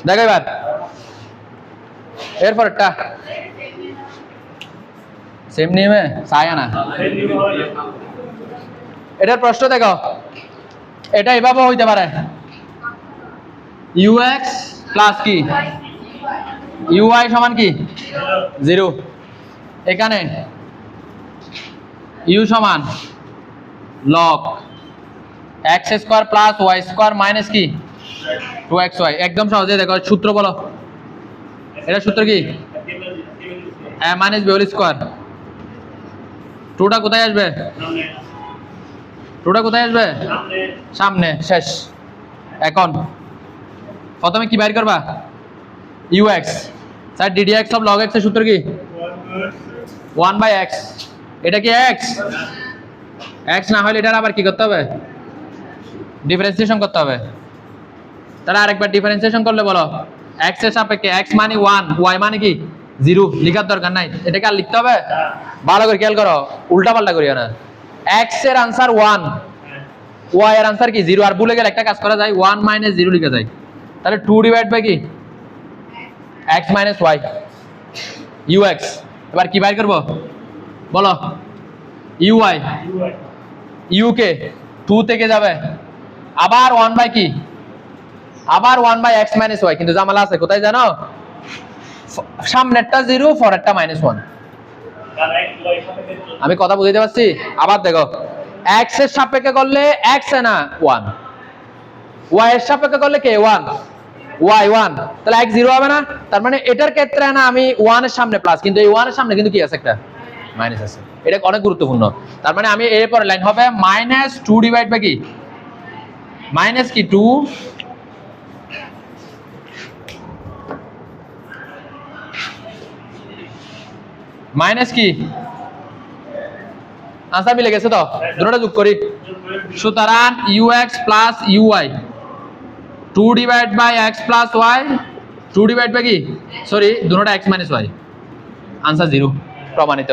দেখো এবার এরপরটা সেম নিয়মে সায়া না এটার প্রশ্ন দেখো এটা এভাবে হইতে পারে ux প্লাস কি uy সমান কি 0 এখানে u সমান log x square plus y square minus কি 2xy একদম সহজে দেখো সূত্র বলো এটা সূত্র কি a minus b whole square 2টা কোথায় আসবে 2টা কোথায় আসবে সামনে শেষ এখন প্রথমে কি বের করবা ux sir ddx of log x এর সূত্র কি 1/x এটা কি x x না হলে এটা আবার কি করতে হবে ডিফারেন্সিয়েশন করতে হবে তাহলে আরেকবার ডিফারেন্সিয়েশন করলে বলো x এর সাপেক্ষে x মানে 1 y মানে কি 0 লেখার দরকার নাই এটাকে আর লিখতে হবে ভালো করে খেয়াল করো উল্টা পাল্টা করিও না x এর आंसर 1 y এর आंसर কি 0 আর ভুলে গেলে একটা কাজ করা যায় 1 - 0 লেখা যায় তাহলে 2 ডিভাইড বাই কি x - y ux এবার কি বাইর করব বলো uy u কে 2 থেকে যাবে আবার 1 বাই কি আবার 1/x - y কিন্তু জামালা আছে কোথায় জানো সামনেরটা 0 পরেরটা -1 আমি কথা বুঝাইতে পারছি আবার দেখো x এর সাপেক্ষে করলে x না 1 y এর সাপেক্ষে করলে কে 1 y 1 তাহলে x 0 হবে না তার মানে এটার ক্ষেত্রে না আমি 1 এর সামনে প্লাস কিন্তু এই 1 এর সামনে কিন্তু কি আছে একটা মাইনাস আছে এটা অনেক গুরুত্বপূর্ণ তার মানে আমি এর পরে লাইন হবে -2 ডিভাইড বাই কি মাইনাস কি 2 মাইনাস কি আনসার মিলে গেছে তো দুটোটা যোগ করি সুতরাং ux plus uy 2 divide by x plus y 2 divide by কি সরি দুটোটা x মাইনাস y আনসার 0 প্রমাণিত